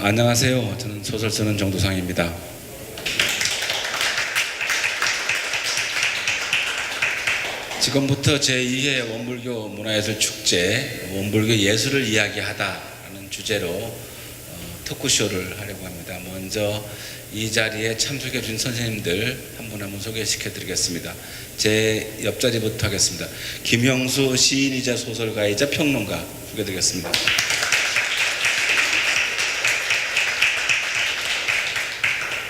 안녕하세요. 저는 소설 쓰는 정도상입니다. 지금부터 제2회 원불교 문화예술 축제 원불교 예술을 이야기하다라는 주제로 토크쇼를 하려고 합니다. 먼저 이 자리에 참석해 주신 선생님들 한 분 한 분 소개시켜 드리겠습니다. 제 옆자리부터 하겠습니다. 김형수 시인이자 소설가이자 평론가 소개해 드리겠습니다.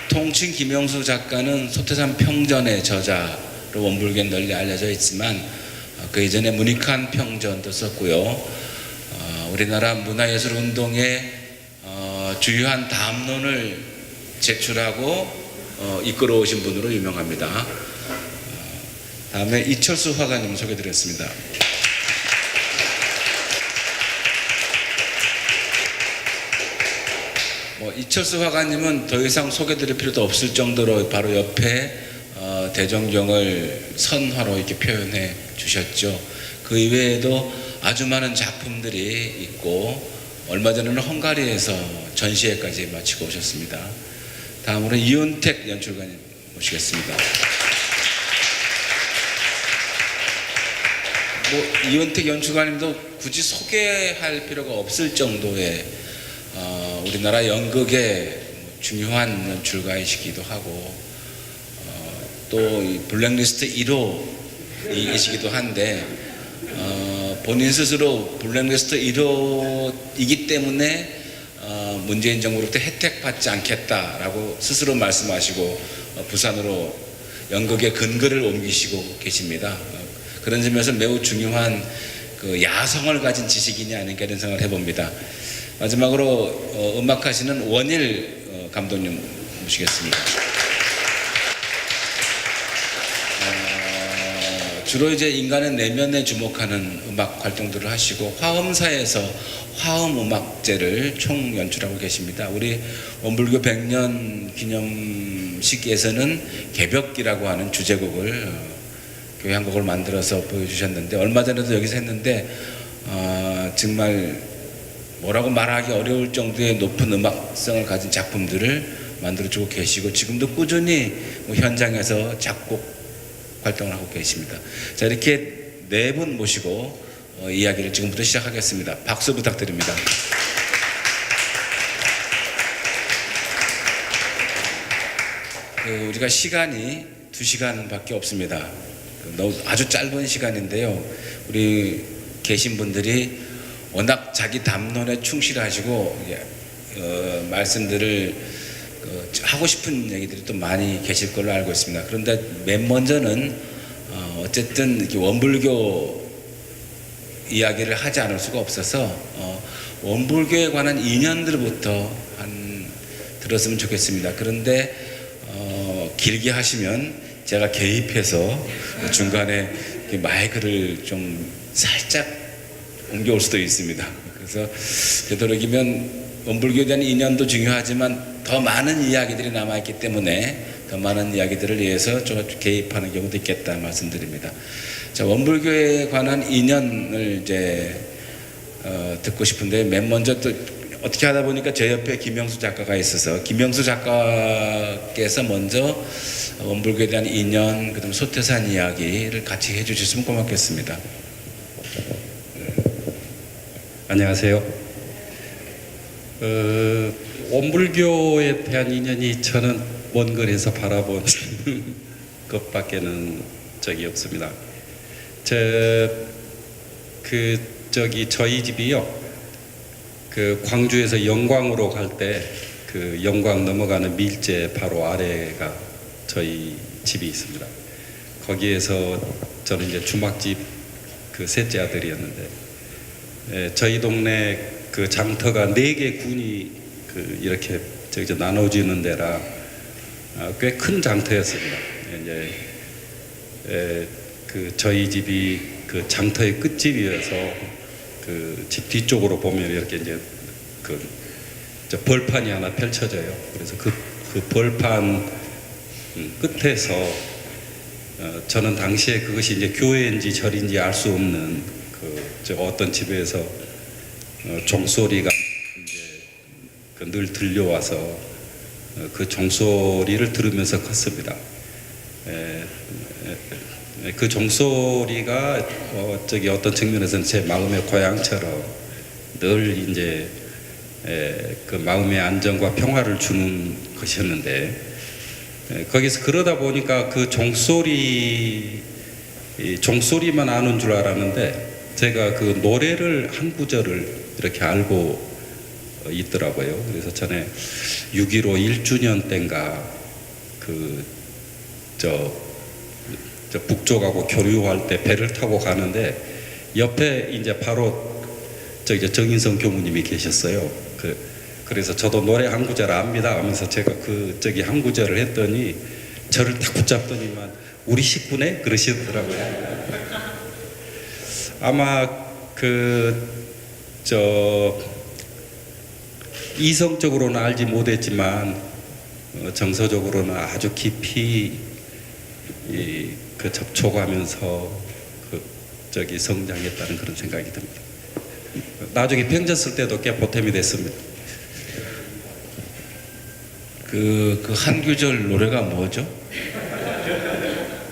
통칭 김형수 작가는 소태산 평전의 저자로 원불교에 널리 알려져 있지만 그 이전에 문익환 평전도 썼고요. 우리나라 문화예술 운동의 주요한 담론을 제출하고 이끌어 오신 분으로 유명합니다. 다음에 이철수 화가님 소개드렸습니다. 이철수 화가님은 더 이상 소개드릴 필요도 없을 정도로 바로 옆에 대종경을 선화로 이렇게 표현해 주셨죠. 그 이외에도 아주 많은 작품들이 있고 얼마 전에는 헝가리에서 전시회까지 마치고 오셨습니다. 다음으로 이윤택 연출가님 모시겠습니다. 이윤택 연출가님도 굳이 소개할 필요가 없을 정도의 우리나라 연극의 중요한 연출가이시기도 하고 또 블랙리스트 1호이시기도 한데 본인 스스로 블랙리스트 1호이기 때문에 문재인 정부로부터 혜택받지 않겠다라고 스스로 말씀하시고 부산으로 연극의 근거를 옮기시고 계십니다. 그런 점에서 매우 중요한 그 야성을 가진 지식인이 아닌가 이런 생각을 해봅니다. 마지막으로 음악하시는 원일 감독님 모시겠습니다. 주로 이제 인간의 내면에 주목하는 음악 활동들을 하시고 화엄사에서 화엄 음악제를 총 연출하고 계십니다. 우리 원불교 100년 기념식에서는 개벽기라고 하는 주제곡을 교회 한 곡을 만들어서 보여주셨는데 얼마 전에도 여기서 했는데 정말 뭐라고 말하기 어려울 정도의 높은 음악성을 가진 작품들을 만들어주고 계시고 지금도 꾸준히 현장에서 작곡 활동을 하고 계십니다. 자, 이렇게 네 분 모시고 이야기를 지금부터 시작하겠습니다. 박수 부탁드립니다. 우리가 시간이 2시간밖에 없습니다. 아주 짧은 시간인데요. 우리 계신 분들이 워낙 자기 담론에 충실하시고 말씀들을 하고 싶은 얘기들이 또 많이 계실 걸로 알고 있습니다. 그런데 맨 먼저는 어쨌든 이렇게 원불교 이야기를 하지 않을 수가 없어서 원불교에 관한 인연들부터 들었으면 좋겠습니다. 그런데 길게 하시면 제가 개입해서 중간에 마이크를 좀 살짝 옮겨올 수도 있습니다. 그래서 되도록이면 원불교에 대한 인연도 중요하지만 더 많은 이야기들이 남아있기 때문에 더 많은 이야기들을 위해서 좀 개입하는 경우도 있겠다 말씀드립니다. 자, 원불교에 관한 인연을 이제 듣고 싶은데 맨 먼저 또 어떻게 하다 보니까 제 옆에 김형수 작가가 있어서 김형수 작가께서 먼저 원불교에 대한 인연 그다음 소태산 이야기를 같이 해주셨으면 고맙겠습니다. 안녕하세요. 원불교에 대한 인연이 저는 먼 거리에서 바라본 것밖에는 적이 없습니다. 저희 집이요. 광주에서 영광으로 갈 때 영광 넘어가는 밀제 바로 아래가 저희 집이 있습니다. 거기에서 저는 이제 주막집 셋째 아들이었는데 저희 동네 장터가 4개 군이 이렇게 나눠지는 데라 꽤 큰 장터였습니다. 이제 저희 집이 장터의 끝집이어서 집 뒤쪽으로 보면 이렇게 이제 벌판이 하나 펼쳐져요. 그래서 그 벌판 끝에서 저는 당시에 그것이 이제 교회인지 절인지 알 수 없는 어떤 집에서 종소리가 이제 늘 들려와서 그 종소리를 들으면서 컸습니다. 그 종소리가 어떤 측면에서는 제 마음의 고향처럼 늘 이제 그 마음의 안정과 평화를 주는 것이었는데, 거기서 그러다 보니까 그 종소리만 아는 줄 알았는데 제가 그 노래를 한 구절을 이렇게 알고 있더라고요. 그래서 전에 6.15 1주년 때인가 저 북쪽하고 교류할 때 배를 타고 가는데 옆에 이제 바로 정인성 교무님이 계셨어요. 그래서 저도 노래 한 구절 압니다 하면서 제가 한 구절을 했더니 저를 딱 붙잡더니만 우리 식구네 그러시더라고요. 아마 이성적으로는 알지 못했지만 정서적으로는 아주 깊이 접촉하면서 성장했다는 그런 생각이 듭니다. 나중에 병졌을 때도 꽤 보탬이 됐습니다. 그 한 구절 노래가 뭐죠?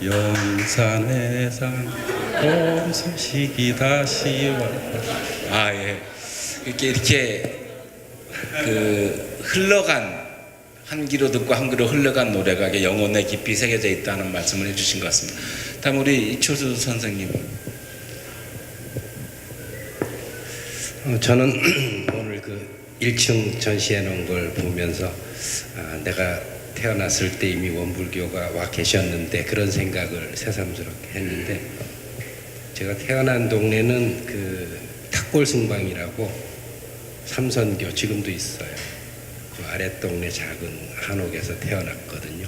영산의 봄 소식이 다시 왔다. 예. 이렇게 흘러간 한 귀로 듣고 한 귀로 흘러간 노래가 이게 영혼에 깊이 새겨져 있다는 말씀을 해주신 것 같습니다. 다음 우리 이철수 선생님. 저는 오늘 1층 전시해 놓은 걸 보면서 내가 태어났을 때 이미 원불교가 와 계셨는데 그런 생각을 새삼스럽게 했는데, 제가 태어난 동네는 탁골승방이라고 삼선교 지금도 있어요. 그 아랫동네 작은 한옥에서 태어났거든요.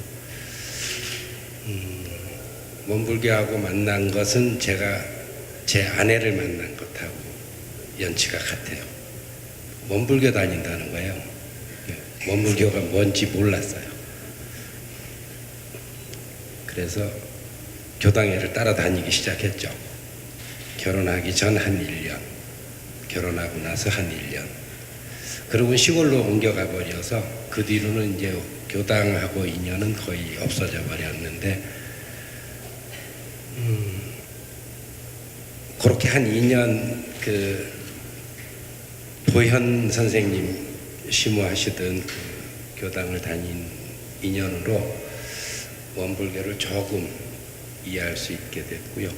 원불교하고 만난 것은 제가 제 아내를 만난 것하고 연치가 같아요. 원불교 다닌다는 거예요. 원불교가 뭔지 몰랐어요. 그래서 교당회를 따라다니기 시작했죠. 결혼하기 전 한 1년, 결혼하고 나서 한 1년. 그러고 시골로 옮겨가 버려서 그 뒤로는 이제 교당하고 인연은 거의 없어져 버렸는데, 그렇게 한 2년 보현 선생님 심우하시던 교당을 다닌 인연으로 원불교를 조금 이해할 수 있게 됐고요.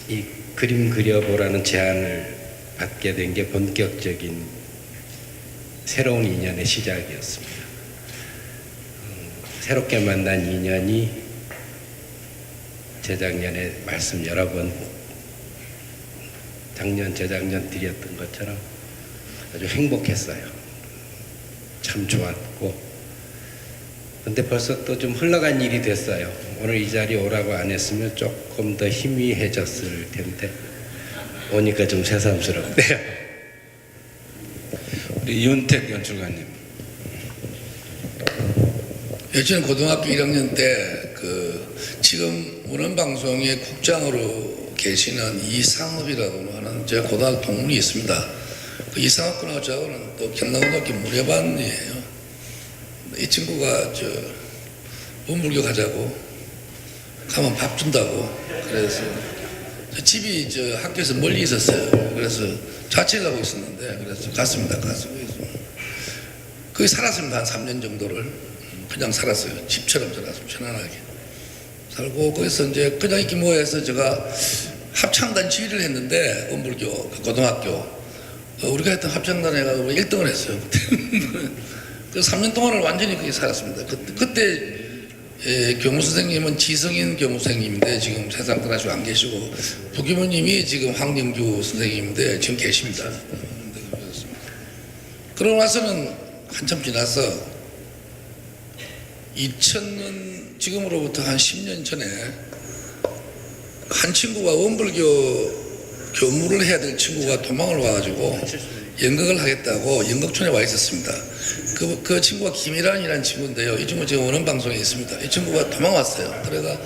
이 그림 그려보라는 제안을 받게 된 게 본격적인 새로운 인연의 시작이었습니다. 새롭게 만난 인연이 재작년에 말씀 여러 번, 작년, 재작년 드렸던 것처럼 아주 행복했어요. 참 좋았고. 근데 벌써 또 좀 흘러간 일이 됐어요. 오늘 이 자리에 오라고 안 했으면 조금 더 희미해졌을 텐데 오니까 좀 새삼스럽네요. 우리 윤택 연출가님. 예전에 고등학교 1학년 때 지금 문헌방송의 국장으로 계시는 이상업이라고 하는 제가 고등학교 동문이 있습니다. 그 이상업 군하고 저하고는 또 경남고등학교 무례반이에요. 이 친구가 원불교 가자고 가면 밥 준다고, 그래서 집이 학교에서 멀리 있었어요. 그래서 자취를 하고 있었는데 그래서 갔습니다. 가서 거기 살았습니다. 한 3년 정도를 그냥 살았어요. 집처럼 살았어요. 편안하게 살고, 거기서 이제 그냥 이렇게 모여서 제가 합창단 지휘를 했는데 원불교 고등학교 우리가 했던 합창단에 가서 1등을 했어요. 그 3년 동안을 완전히 그렇게 살았습니다. 그때 교무선생님은 지성인 교무선생님인데 지금 세상 떠나시고 안 계시고, 부교무님이 지금 황영규 선생님인데 지금 계십니다. 그러고 나서는 한참 지나서 2000년, 지금으로부터 한 10년 전에 한 친구가 원불교 교무를 해야 될 친구가 도망을 와가지고 연극을 하겠다고 연극촌에 와 있었습니다. 그 친구가 김일환이라는 친구인데요. 이 친구 지금 오는 방송에 있습니다. 이 친구가 도망왔어요. 그래가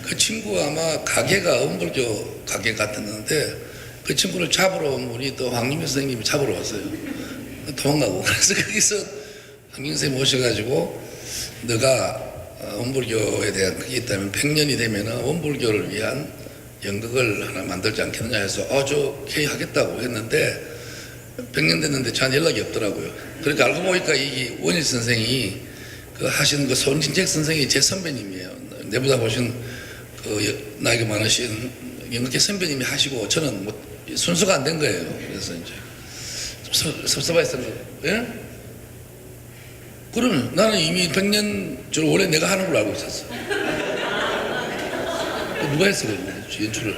그 친구가 아마 가게가 원불교 가게 같았는데 그 친구를 잡으러 온 분이 또 황림일 선생님이 잡으러 왔어요. 도망가고 그래서 거기서 한경세 모셔가지고 너가 원불교에 대한 그게 있다면 100년이 되면 원불교를 위한 연극을 하나 만들지 않겠느냐 해서 저 회의하겠다고 했는데 100년 됐는데 저한테 연락이 없더라고요. 그러니까 알고 보니까 이 원일 선생이 그 하신 그 손진책 선생이 제 선배님이에요. 내보다 훨씬 그 나이가 많으신 연극계 선배님이 하시고 저는 뭐 순서가 안 된 거예요. 그래서 이제 좀 섭섭했어요. 예? 그러면 나는 이미 100년 저 원래 내가 하는 걸로 알고 있었어. 누가 했어 그 연출을?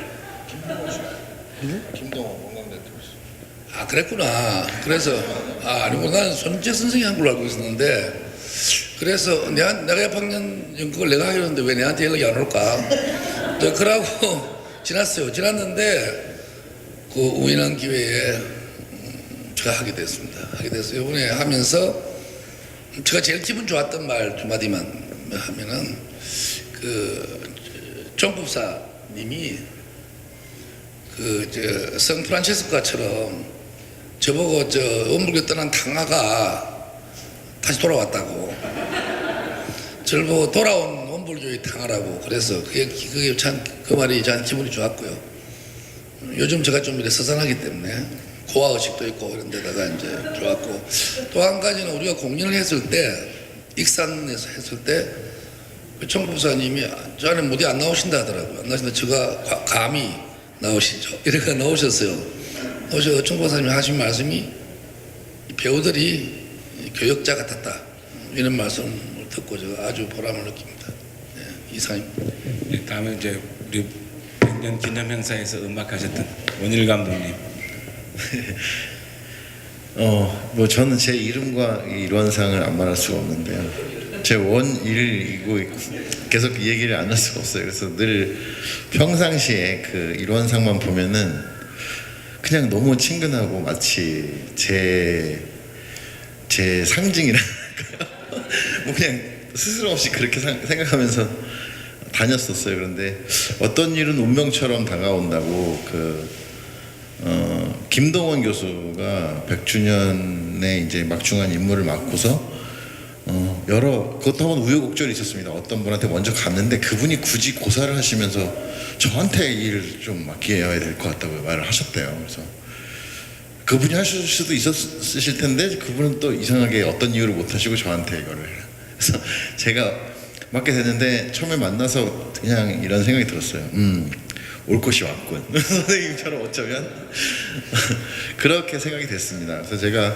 김동호 건강대표. 그랬구나. 그래서 아니고 나는 손재 선생이 한 걸로 알고 있었는데 그래서 내가 옆학년 연극을 내가 하기로 했는데 왜 내한테 연락이 안 올까? 또 그러고 지났어요. 지났는데 그 우연한 기회에 제가 하게 됐습니다. 하게 돼서 이번에 하면서 제가 제일 기분 좋았던 말 두 마디만 하면은 그 정법사님이 그 성 프란체스코처럼 저보고 원불교 떠난 당화가 다시 돌아왔다고 저를 보고 돌아온 원불교의 당화라고 그래서 그게 참 그 말이 저한테 기분이 좋았고요. 요즘 제가 좀 이렇게 서산하기 때문에 고아의식도 있고 그런 데다가 이제 좋았고 또 한 가지는 우리가 공연을 했을 때 익산에서 했을 때 그 청법사님이 저 안에 무대 안 나오신다 하더라고요. 안 나오신다. 제가 감히 나오시죠. 이렇게 나오셨어요. 나오셔서 청법사님이 하신 말씀이 배우들이 교역자 같았다. 이런 말씀을 듣고 제가 아주 보람을 느낍니다. 네, 이상입니다. 네, 다음에 이제 우리 100년 기념 행사에서 음악하셨던 원일 감독님. 뭐 저는 제 이름과 이 일원상을 안 말할 수가 없는데요. 제 원일이고 계속 이 얘기를 안 할 수가 없어요. 그래서 늘 평상시에 그 일원상만 보면은 그냥 너무 친근하고 마치 제 상징이랄까요? 뭐 그냥 스스럼 없이 그렇게 생각하면서 다녔었어요. 그런데 어떤 일은 운명처럼 다가온다고 김동원 교수가 100주년에 이제 막중한 임무를 맡고서 그것도 한번 우여곡절이 있었습니다. 어떤 분한테 먼저 갔는데 그분이 굳이 고사를 하시면서 저한테 일을 좀 맡겨야 될 것 같다고 말을 하셨대요. 그래서 그분이 하실 수도 있었을 텐데 그분은 또 이상하게 어떤 이유를 못 하시고 저한테 이거를 그래서 제가 맡게 됐는데 처음에 만나서 그냥 이런 생각이 들었어요. 올 것이 왔군. 선생님처럼 어쩌면 그렇게 생각이 됐습니다. 그래서 제가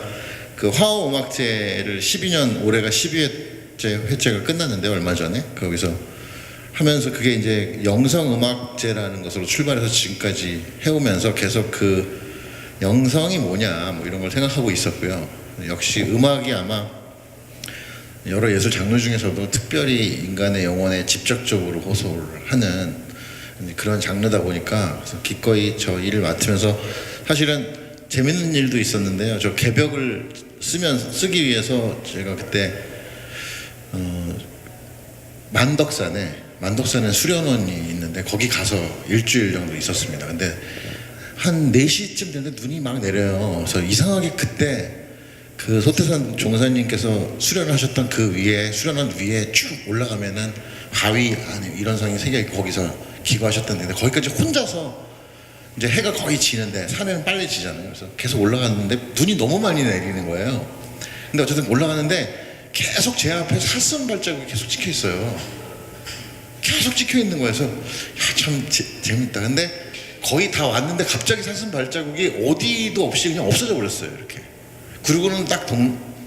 그 화호음악제를 12년 올해가 12회째 회째가 끝났는데 얼마 전에 거기서 하면서 그게 이제 영성음악제라는 것으로 출발해서 지금까지 해오면서 계속 그 영성이 뭐냐 뭐 이런 걸 생각하고 있었고요. 역시 음악이 아마 여러 예술 장르 중에서도 특별히 인간의 영혼에 직접적으로 호소를 하는 그런 장르다 보니까 그래서 기꺼이 저 일을 맡으면서 사실은 재밌는 일도 있었는데요. 저 개벽을 쓰기 위해서 제가 그때 만덕산에 수련원이 있는데 거기 가서 일주일 정도 있었습니다. 근데 한 4시쯤 됐는데 눈이 막 내려요. 그래서 이상하게 그때 그 소태산 종사님께서 수련하셨던 그 위에 수련원 위에 쭉 올라가면은 바위 안에 이런 성이 새겨 있고 거기서 기거하셨던데 거기까지 혼자서 이제 해가 거의 지는데 산에는 빨리 지잖아요. 그래서 계속 올라갔는데 눈이 너무 많이 내리는 거예요. 근데 어쨌든 올라가는데 계속 제 앞에 살성 발자국이 계속 찍혀 있어요. 계속 찍혀 있는 거여서 참 재밌다. 근데 거의 다 왔는데 갑자기 살성 발자국이 어디도 없이 그냥 없어져 버렸어요. 이렇게. 그리고는 딱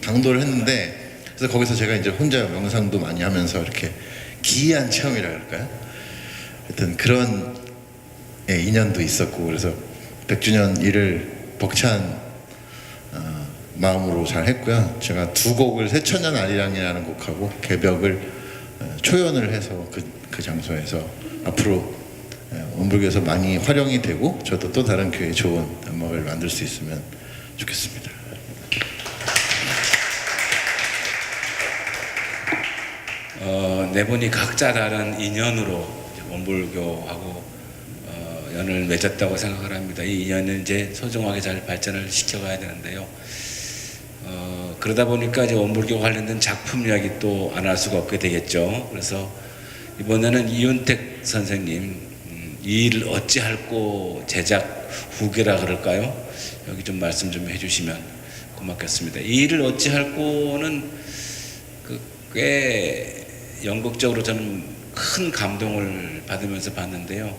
당도를 했는데 그래서 거기서 제가 이제 혼자 명상도 많이 하면서 이렇게 기이한 체험이라 할까요? 하여튼 그런 인연도 있었고 그래서 100주년 일을 벅찬 마음으로 잘 했고요. 제가 2곡을 새천년 아리랑이라는 곡하고 개벽을 초연을 해서 그 장소에서 앞으로 원불교에서 많이 활용이 되고 저도 또 다른 교회에 좋은 음악을 만들 수 있으면 좋겠습니다. 네 분이 각자 다른 인연으로 원불교하고 연을 맺었다고 생각을 합니다. 이 인연을 이제 소중하게 잘 발전을 시켜가야 되는데요. 그러다 보니까 이제 원불교 관련된 작품 이야기 또 안 할 수가 없게 되겠죠. 그래서 이번에는 이윤택 선생님 이 일을 어찌할꼬 제작 후계라 그럴까요? 여기 좀 말씀 좀 해주시면 고맙겠습니다. 이 일을 어찌할꼬는 꽤 연극적으로 저는 큰 감동을 받으면서 봤는데요.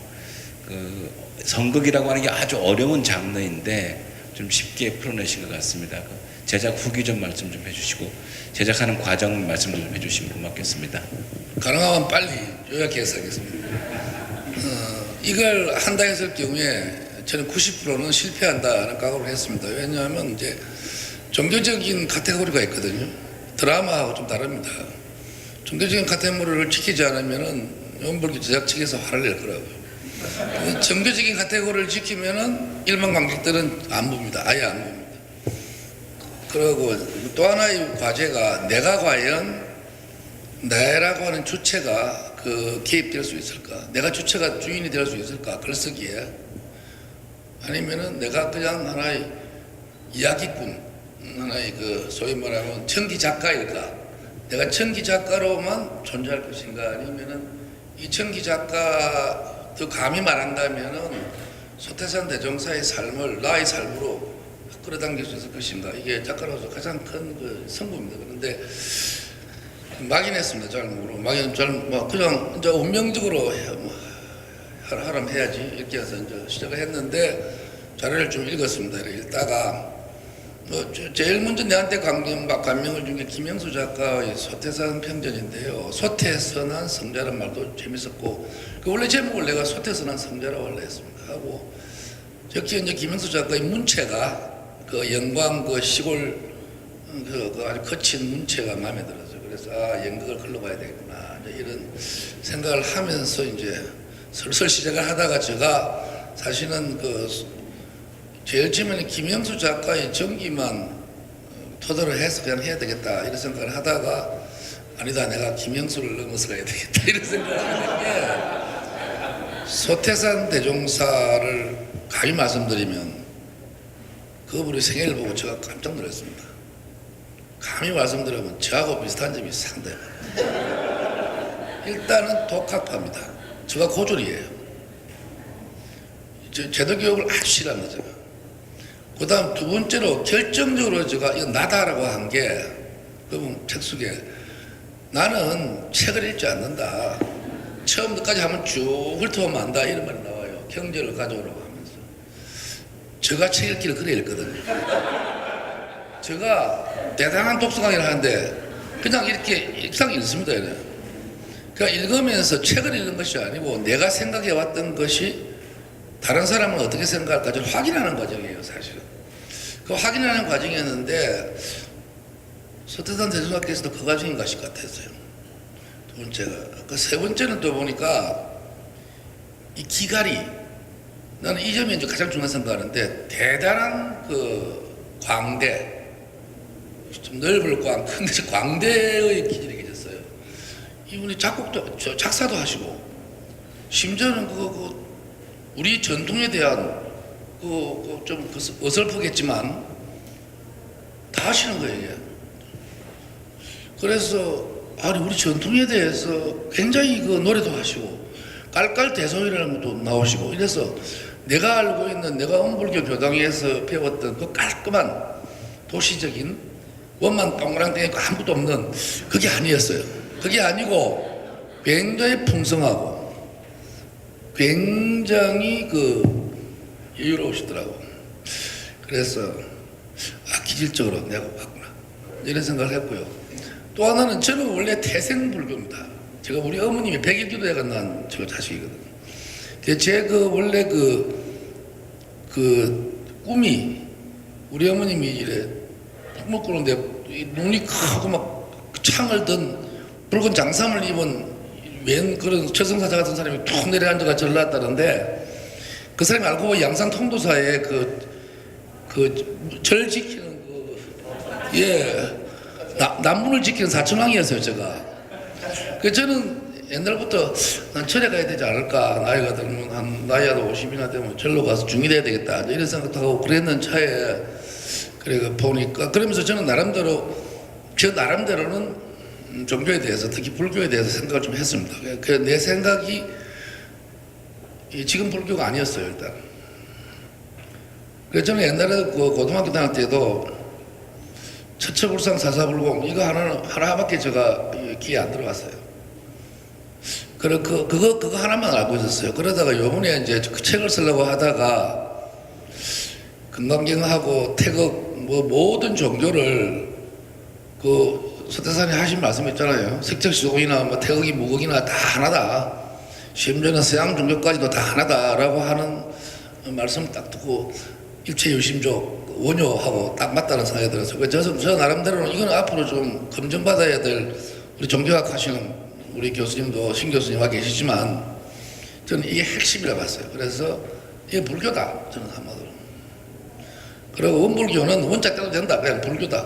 성극이라고 하는 게 아주 어려운 장르인데 좀 쉽게 풀어내신 것 같습니다. 제작 후기 좀 말씀 좀 해주시고 제작하는 과정 말씀 좀 해주시면 고맙겠습니다. 가능하면 빨리 요약해서 하겠습니다. 이걸 한다 했을 경우에 저는 90%는 실패한다는 각오를 했습니다. 왜냐하면 이제 종교적인 카테고리가 있거든요. 드라마하고 좀 다릅니다. 종교적인 카테고리를 지키지 않으면은 원불교 제작 측에서 화를 낼 거라고요. 종교적인 카테고리를 지키면은 일반 관객들은 안 봅니다. 아예 안 봅니다. 그리고 또 하나의 과제가 내가 과연 나라고 하는 주체가 개입될 수 있을까? 내가 주체가 주인이 될 수 있을까? 글쓰기에 아니면은 내가 그냥 하나의 이야기꾼, 하나의 소위 말하면 천기 작가일까? 내가 천기 작가로만 존재할 것인가? 아니면은 이 천기 작가 더 감히 말한다면은 소태산 대종사의 삶을 나의 삶으로 끌어당길 수 있을 것인가? 이게 작가로서 가장 큰 성공입니다. 그런데 막연했습니다. 잘 모르고 막연 그냥 이제 운명적으로 하라면 해야지 이렇게 해서 이제 시작을 했는데 자료를 좀 읽었습니다. 읽다가 제일 먼저 내한테 감명을 준 게 김영수 작가의 소태산 평전인데요. 소태선한 성자란 말도 재밌었고 원래 제목을 내가 소태선한 성자라고 원래 했습니다. 하고 특히 이제 김영수 작가의 문체가 영광 시골 아주 거친 문체가 마음에 들었어요. 그래서 연극을 걸러봐야 되겠구나 이런 생각을 하면서 이제 슬슬 시작을 하다가 제가 사실은 제일 처음에는 김영수 작가의 전기만 토대로 해서 그냥 해야 되겠다 이런 생각을 하다가 아니다 내가 김영수를 넘어서 가야 되겠다 이런 생각을 하는 게 소태산 대종사를 감히 말씀드리면 그분의 생애를 보고 제가 깜짝 놀랐습니다. 감히 말씀드리면 저하고 비슷한 점이 상당히 많아요. 일단은 독학파입니다. 제가 고졸이에요. 제도 교육을 아주 싫어합니다. 제가. 그 다음 두 번째로 결정적으로 제가 이거 나다라고 한 게 그분 책 속에 나는 책을 읽지 않는다. 처음부터까지 하면 쭉 훑어보면 안다 이런 말이 나와요. 경제를 가져오라고 하면서 제가 책 읽기를 그래 읽거든요. 제가 대단한 독서 강의를 하는데 그냥 이렇게 읽상 읽습니다. 이래. 그러니까 읽으면서 책을 읽는 것이 아니고 내가 생각해왔던 것이 다른 사람은 어떻게 생각할까 확인하는 과정이에요. 사실은. 그 확인하는 과정이었는데 소태산 대종사께서도 그 과정인 것일 것 같았어요. 두 번째가. 세 번째는 또 보니까 이 기갈이 나는 이 점이 이제 가장 중요한 생각하는데 대단한 광대 좀 넓을 광 근데 광대의 기질이 계셨어요. 이분이 작사도 하시고 심지어는 우리 전통에 대한 좀 어설프겠지만 다 하시는 거예요. 이게. 그래서 우리 전통에 대해서 굉장히 노래도 하시고 깔깔대소이라는 것도 나오시고 이래서 내가 알고 있는 내가 원불교 교당에서 배웠던 그 깔끔한 도시적인 원만 동그랑땡 있고 아무것도 없는 그게 아니었어요. 그게 아니고 굉장히 풍성하고 굉장히 여유로우시더라고. 그래서 기질적으로 내가 봤구나 이런 생각을 했고요. 또 하나는 저는 원래 태생불교입니다. 제가 우리 어머님이 백일기도회가 난 저 자식이거든요. 제 원래 꿈이 우리 어머님이 이래 꿈을 꾸는데 눈이 크고 막 창을 든 붉은 장삼을 입은 웬 그런 처성사자 같은 사람이 툭 내려앉아가 절 나왔다는데 그 사람이 알고 보니 양산 통도사에 절 지키는 남문을 지키는 사천왕이었어요. 제가. 저는 옛날부터 난 절에 가야 되지 않을까. 나이가 들면 나이가 50이나 되면 절로 가서 중이 돼야 되겠다. 이런 생각도 하고 그랬는 차에 그래 보니까 그러면서 저는 나름대로는 종교에 대해서 특히 불교에 대해서 생각을 좀 했습니다. 내 생각이 지금 불교가 아니었어요 일단. 그래서 저는 옛날에 그 고등학교 다닐 때도 처처불상 사사불공 이거 하나밖에 제가 귀에 안 들어갔어요. 그거 하나만 알고 있었어요. 그러다가 요번에 이제 그 책을 쓰려고 하다가 금강경하고 태극 뭐 모든 종교를 그 서태산이 하신 말씀 있잖아요. 색적시공이나 뭐 태극이 무극이나 다 하나다. 심지어는 서양 종교까지도 다 하나다라고 하는 말씀을 딱 듣고 일체유심조 원효하고 딱 맞다는 생각이 들었어요. 그래서 저 나름대로는 이건 앞으로 좀 검증받아야 될 우리 종교학 하시는 우리 교수님도 신 교수님 와 계시지만 저는 이게 핵심이라 봤어요. 그래서 이게 불교다 저는 한마디로. 그리고 원불교는 원자대로 된다. 그냥 불교다.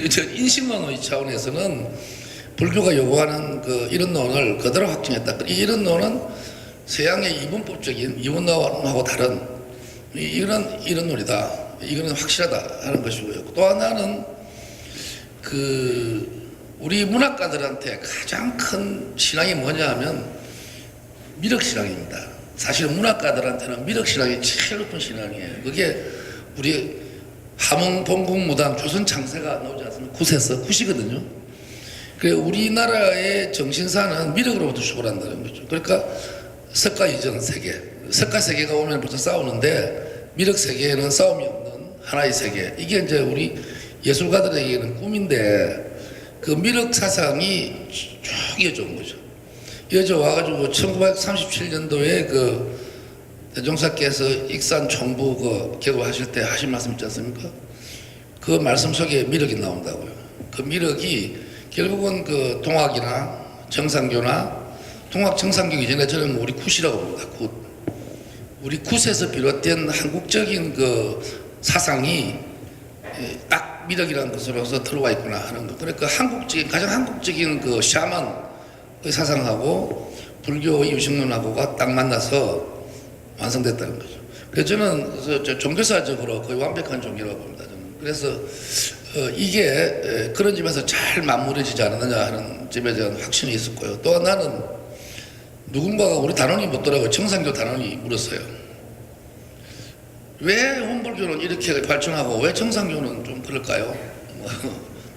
저 인식론의 차원에서는 불교가 요구하는 그 이런론을 그대로 확증했다. 이 이런론은 서양의 이분법적인 이원론하고 다른 이런론이다. 이거는 확실하다 하는 것이고요. 또 하나는 그 우리 문학가들한테 가장 큰 신앙이 뭐냐 하면 미륵신앙입니다. 사실은 문학가들한테는 미륵신앙이 제일 높은 신앙이에요. 그게 우리 함흥 동국무당 조선 창세가 나오지 않습니까? 구시거든요. 그래 우리나라의 정신사는 미륵으로부터 출발한다는 거죠. 그러니까 석가 이전 세계, 석가 세계가 오면 벌써 싸우는데 미륵 세계에는 싸움이 없는 하나의 세계. 이게 이제 우리 예술가들에게는 꿈인데 그 미륵 사상이 쭉 이어져온 거죠. 이어져 와가지고 1937년도에 그 대종사께서 익산 총부 그 개도하실 때 하신 말씀 있지 않습니까? 그 말씀 속에 미륵이 나온다고요. 그 미륵이 결국은 그 동학이나 정상교나 동학 정상교 이전에 저는 우리 굿이라고 봅니다. 굿. 우리 굿에서 비롯된 한국적인 그 사상이 딱 미륵이라는 것으로서 들어와 있구나 하는 거. 그러니까 가장 한국적인 그 샤먼의 사상하고 불교의 유식론하고가 딱 만나서 완성됐다는 거죠. 그래서 저는 종교사적으로 거의 완벽한 종교라고 봅니다. 저는. 그래서 이게 그런 점에서 잘 맞물어지지 않았느냐 하는 점에 대한 확신이 있었고요. 또 하나는 누군가가 우리 단원이 묻더라고요. 정상교 단원이 물었어요. 왜 원불교는 이렇게 발전하고 왜 정상교는 좀 그럴까요?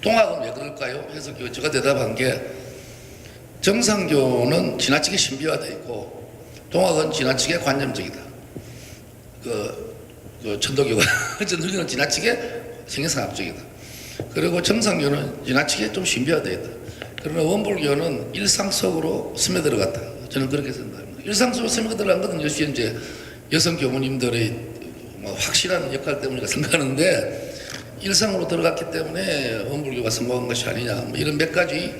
동학은 왜 그럴까요? 해서 제가 대답한 게 정상교는 지나치게 신비화되어 있고 동학은 지나치게 관념적이다. 천도교가 천도교는 지나치게 생애상학적이다. 그리고 정상교는 지나치게 좀 신비화되어 있다. 그러나 원불교는 일상 속으로 스며들어갔다. 저는 그렇게 생각합니다. 일상 속으로 스며들어간 것은 역시 이제 여성 교무님들의 확실한 역할 때문이라 생각하는데 일상으로 들어갔기 때문에 원불교가 성공한 것이 아니냐 이런 몇 가지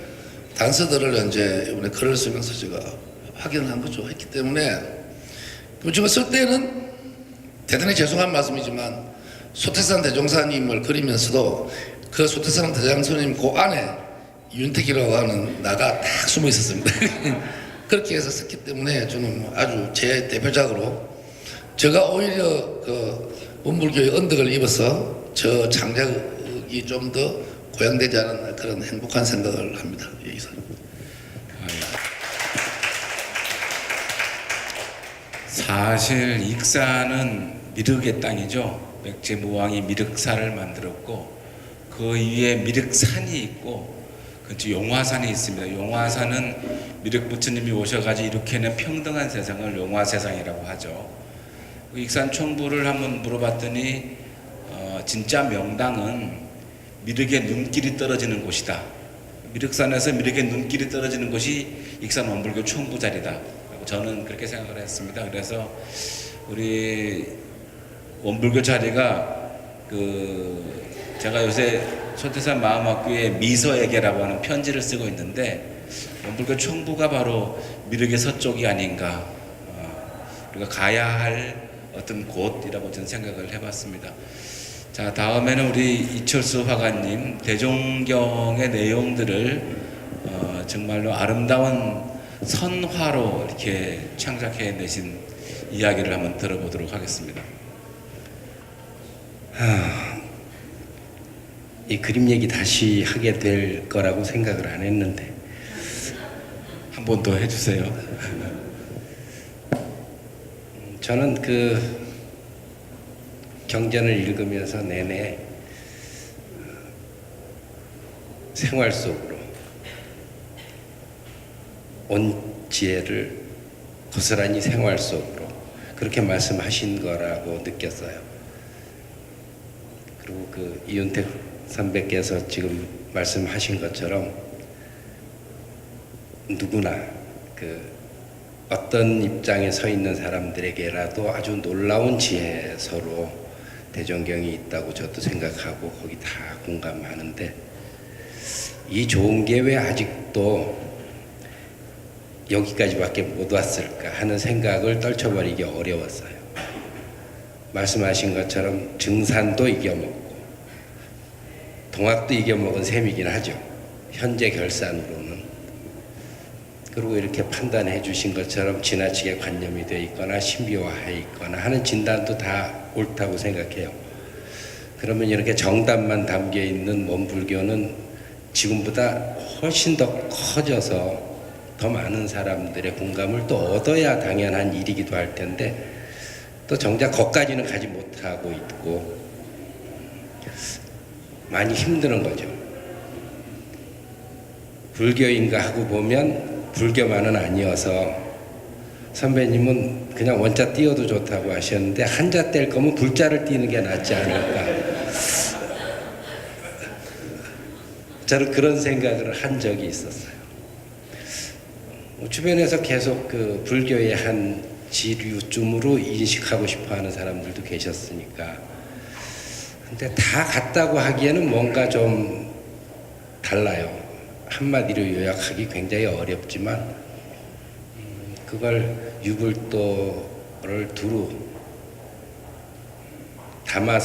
단서들을 이제 이번에 글을 쓰면서 제가 확인한 거죠. 했기 때문에 제가 쓸 때는 대단히 죄송한 말씀이지만 소태산 대종사님을 그리면서도 그 소태산 대종사님 그 안에 윤택이라고 하는 나가 딱 숨어 있었습니다. 그렇게 해서 썼기 때문에 저는 아주 제 대표작으로 제가 오히려 그 원불교의 언덕을 입어서 저 창작이 좀 더 고양되지 않은 그런 행복한 생각을 합니다. 이상. 사실 익산은 미륵의 땅이죠. 백제무왕이 미륵사를 만들었고 그 위에 미륵산이 있고 그 용화산이 있습니다. 용화산은 미륵 부처님이 오셔가지고 이렇게는 평등한 세상을 용화세상이라고 하죠. 익산 총부를 한번 물어봤더니 진짜 명당은 미륵의 눈길이 떨어지는 곳이다. 미륵산에서 미륵의 눈길이 떨어지는 곳이 익산 원불교 총부 자리다. 저는 그렇게 생각을 했습니다. 그래서 우리 원불교 자리가 제가 요새 소태산 마음학교에 미서에게라고 하는 편지를 쓰고 있는데 원불교 총부가 바로 미륵의 서쪽이 아닌가. 우리가 가야 할 어떤 곳이라고 저는 생각을 해봤습니다. 자, 다음에는 우리 이철수 화가님 대종경의 내용들을 정말로 아름다운 선화로 이렇게 창작해내신 이야기를 한번 들어보도록 하겠습니다. 이 그림 얘기 다시 하게 될 거라고 생각을 안 했는데 한 번 더 해주세요. 저는 그 경전을 읽으면서 내내 생활 속으로 온 지혜를 고스란히 생활 속으로 그렇게 말씀하신 거라고 느꼈어요. 그리고 그 이윤택 선배께서 지금 말씀하신 것처럼 누구나 그 어떤 입장에 서 있는 사람들에게라도 아주 놀라운 지혜서로 대종경이 있다고 저도 생각하고 거기 다 공감하는데 이 좋은 게 왜 아직도 여기까지밖에 못 왔을까 하는 생각을 떨쳐버리기 어려웠어요. 말씀하신 것처럼 증산도 이겨먹고 동학도 이겨먹은 셈이긴 하죠. 현재 결산으로는. 그리고 이렇게 판단해 주신 것처럼 지나치게 관념이 되어 있거나 신비화해 있거나 하는 진단도 다 옳다고 생각해요. 그러면 이렇게 정답만 담겨 있는 원불교는 지금보다 훨씬 더 커져서 더 많은 사람들의 공감을 또 얻어야 당연한 일이기도 할 텐데 또 정작 거기까지는 가지 못하고 있고 많이 힘드는 거죠. 불교인가 하고 보면 불교만은 아니어서 선배님은 그냥 원자 띄워도 좋다고 하셨는데 한자 뗄 거면 불자를 띄는 게 낫지 않을까. 저는 그런 생각을 한 적이 있었어요. 주변에서 계속 그 불교의 한 지류쯤으로 인식하고 싶어 하는 사람들도 계셨으니까. 근데 다 같다고 하기에는 뭔가 좀 달라요. 한마디로 요약하기 굉장히 어렵지만 그걸 유불도를 두루 담아서